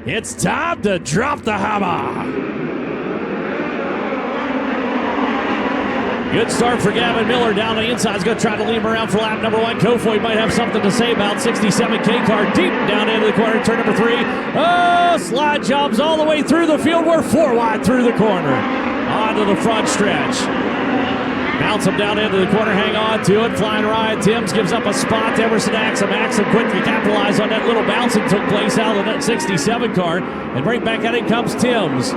It's time to drop the hammer. Good start for Gavin Miller down the inside. He's going to try to lead him around for lap number 1. Kofoid might have something to say about 67K car deep down into the corner, turn number 3. Oh, slide jobs all the way through the field. We're 4 wide through the corner. Onto the front stretch. Bounce him down into the corner, hang on to it. Flying Ryan Timms gives up a spot to Emerson Axum. Axum quickly capitalized on that little bounce that took place out of that 67 car. And right back at it comes Timms.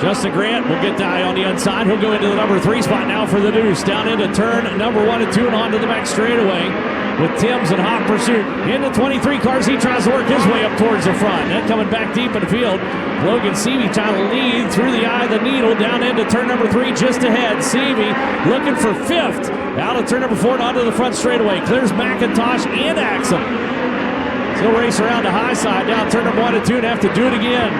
Justin Grant will get the eye on the inside. He'll go into the number 3 spot now for the deuce. Down into turn number 1 and 2 and onto the back straightaway with Timms in hot pursuit. Into 23 cars, he tries to work his way up towards the front. Then coming back deep in the field, Logan Seavey trying to lead through the eye of the needle down into turn number 3 just ahead. Seavey looking for 5th. Out of turn number 4 and onto the front straightaway. Clears McIntosh and Axum. He'll race around the high side down turn number 1 and 2 and have to do it again.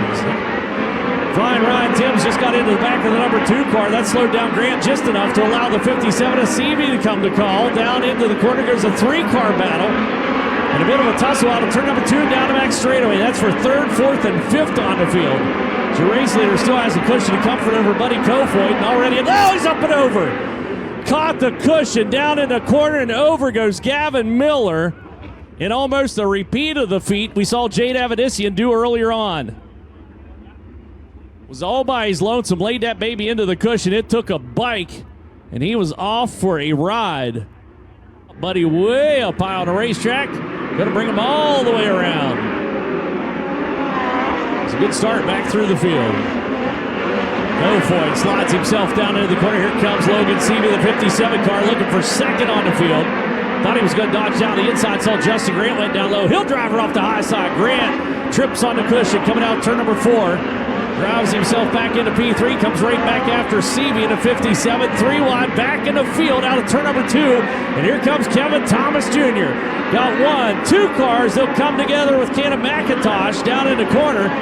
Flying Ryan Timms just got into the back of the number 2 car. That slowed down Grant just enough to allow the 57 of Seavey to come to call. Down into the corner, there's a 3-car battle. And a bit of a tussle out of turn number 2 down the back straightaway. That's for 3rd, 4th, and 5th on the field. Your race leader still has a cushion of comfort over Buddy Kofoid. And already, oh, he's up and over. Caught the cushion down in the corner, and over goes Gavin Miller. In almost a repeat of the feat we saw Jade Avedissian do earlier on. Was all by his lonesome, laid that baby into the cushion. It took a bike, and he was off for a ride. Buddy way up high on the racetrack. Going to bring him all the way around. It's a good start back through the field. Kofoid slides himself down into the corner. Here comes Logan Seavey, the 57 car, looking for 2nd on the field. Thought he was going to dodge down the inside. Saw Justin Grant went down low. He'll drive her off the high side. Grant trips on the cushion, coming out turn number 4. Drives himself back into P3, comes right back after Seavey in a 57, 3 wide, back in the field out of turn number 2. And here comes Kevin Thomas Jr. Got 1, 2 cars. They'll come together with Cannon McIntosh down in the corner.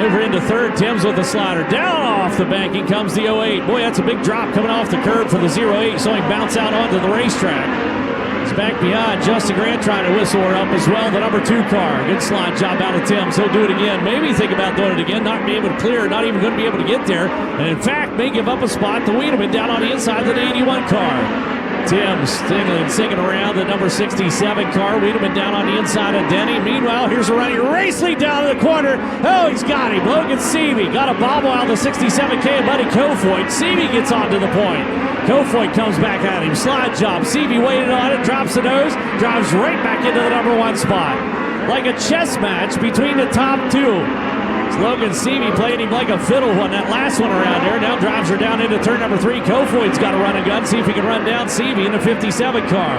Over into 3rd, Timms with the slider. Down off the banking comes the 08. Boy, that's a big drop coming off the curb for the 08. Saw him bounce out onto the racetrack. Back behind, Justin Grant trying to whistle her up as well. The number 2 car. Good slide job out of Timms. He'll do it again. Maybe think about doing it again. Not be able to clear. Not even going to be able to get there. And in fact, may give up a spot to Wiedemann down on the inside of the 81 car. Timms singing around the number 67 car. Wiedemann down on the inside of Denny. Meanwhile, here's a running race lead down in the corner. Oh, he's got him. Logan Seavey got a bobble out of the 67K and Buddy Kofoid. Seavey gets onto the point. Kofoid comes back at him. Slide job. Seavey waited on it, drops the nose, drives right back into the number 1 spot. Like a chess match between the top 2. Logan Seavey playing him like a fiddle on that last one around there. Now drives her down into turn number 3. Kofoid's got to run a gun, see if he can run down Seavey in the 57 car.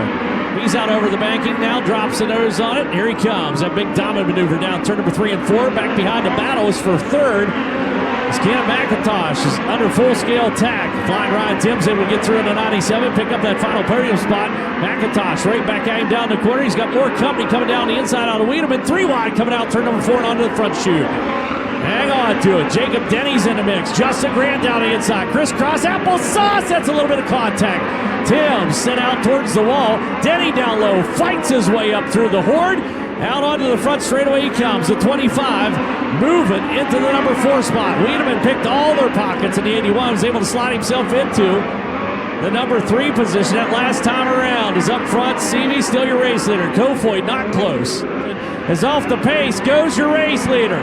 He's out over the banking now, drops the nose on it. Here he comes. That big diamond maneuver down turn number 3 and 4. Back behind the battle is for 3rd. It's Cannon McIntosh is under full-scale attack. Flying Ryan Timms able to get through into 97, pick up that final podium spot. McIntosh right back at him down the corner. He's got more company coming down the inside out of Wiedemann. 3 wide coming out turn number 4 and onto the front chute. Hang on to it. Jacob Denny's in the mix. Justin Grant down the inside. Crisscross applesauce. That's a little bit of contact. Timms sent out towards the wall. Denny down low. Fights his way up through the horde. Out onto the front straightaway he comes. The 25 moving into the number 4 spot. Wiedemann picked all their pockets in the 81. Was able to slide himself into the number 3 position that last time around. Is up front. Seavey still your race leader. Kofoid not close. Is off the pace. Goes your race leader.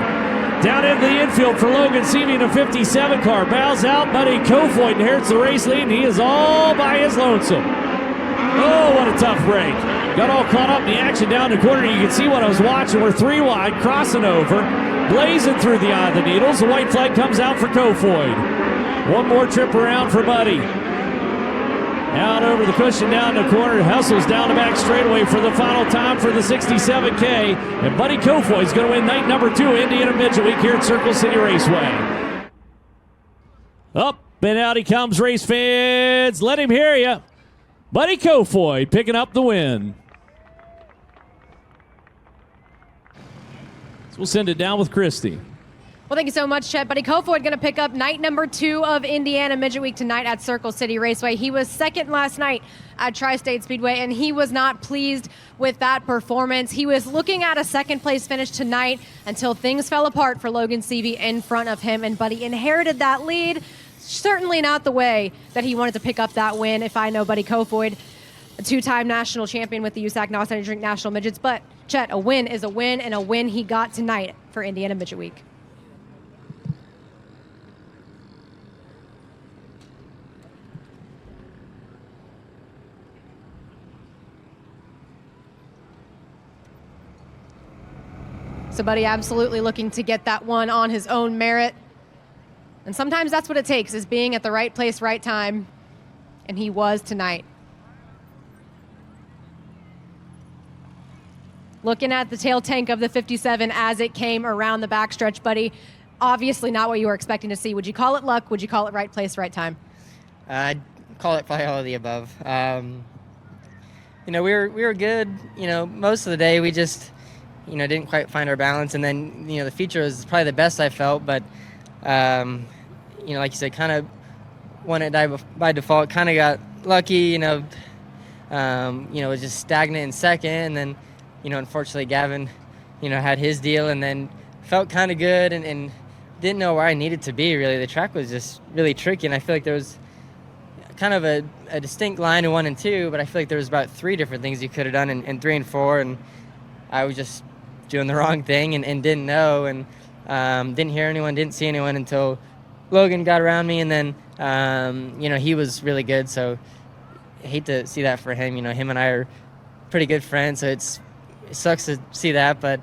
Down into the infield for Logan Seavey in a 57 car. Bows out, Buddy Kofoid inherits the race lead, and he is all by his lonesome. Oh, what a tough break. Got all caught up in the action down the corner. You can see what I was watching. We're 3 wide, crossing over, blazing through the eye of the needles. The white flag comes out for Kofoid. One more trip around for Buddy. Out over the cushion, down the corner, hustles down the back straightaway for the final time for the 67K. And Buddy Kofoid is going to win night number 2, Indiana Midget Week here at Circle City Raceway. Up and out he comes, race fans. Let him hear you. Buddy Kofoid picking up the win. So we'll send it down with Christie. Well, thank you so much, Chet. Buddy Kofoid going to pick up night number 2 of Indiana Midget Week tonight at Circle City Raceway. He was second last night at Tri-State Speedway, and he was not pleased with that performance. He was looking at a second-place finish tonight until things fell apart for Logan Seavey in front of him, and Buddy inherited that lead. Certainly not the way that he wanted to pick up that win, if I know Buddy Kofoid, a 2-time national champion with the USAC NOS Energy Drink National Midgets. But, Chet, a win is a win, and a win he got tonight for Indiana Midget Week. So Buddy absolutely looking to get that one on his own merit. And sometimes that's what it takes, is being at the right place, right time. And he was tonight. Looking at the tail tank of the 57 as it came around the backstretch, Buddy. Obviously not what you were expecting to see. Would you call it luck? Would you call it right place, right time? I'd call it probably all of the above. We were good. Most of the day we just didn't quite find our balance, and then the feature was probably the best I felt, but like you said, kind of won it by default. Kind of got lucky, was just stagnant in second, and then unfortunately Gavin had his deal, and then felt kind of good and didn't know where I needed to be. Really, the track was just really tricky, and I feel like there was kind of a distinct line in 1 and 2, but I feel like there was about 3 different things you could have done in 3 and 4, and I was just doing the wrong thing and didn't know, and didn't hear anyone, didn't see anyone until Logan got around me, and then he was really good, so I hate to see that for him. Him and I are pretty good friends, so it sucks to see that, but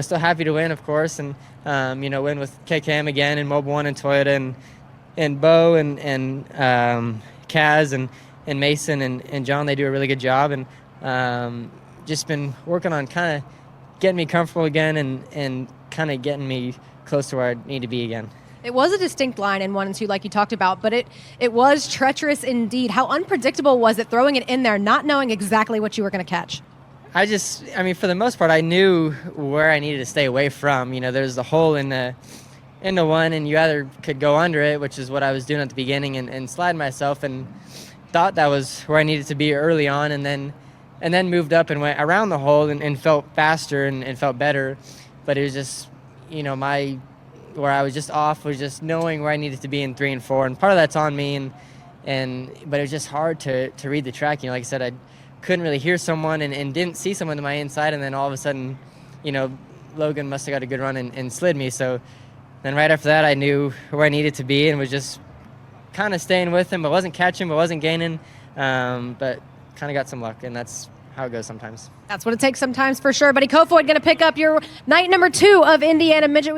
still happy to win, of course, and win with KKM again, and Mobile One and Toyota, and Bo and Kaz and Mason and John. They do a really good job, and just been working on kind of getting me comfortable again and kind of getting me close to where I need to be again. It was a distinct line in 1 and 2 like you talked about, but it was treacherous indeed. How unpredictable was it throwing it in there, not knowing exactly what you were going to catch? For the most part, I knew where I needed to stay away from. There's a hole in the one, and you either could go under it, which is what I was doing at the beginning, and slide myself, and thought that was where I needed to be early on, and then moved up and went around the hole and felt faster and felt better. But it was just, where I was just off was just knowing where I needed to be in 3 and 4. And part of that's on me, but it was just hard to read the track. Like I said, I couldn't really hear someone and didn't see someone to my inside. And then all of a sudden, Logan must have got a good run and slid me. So then right after that, I knew where I needed to be and was just kind of staying with him, but wasn't catching, but wasn't gaining. But kind of got some luck, and that's how it goes sometimes. That's what it takes sometimes, for sure. Buddy Kofoid going to pick up your night number 2 of Indiana Midget Week.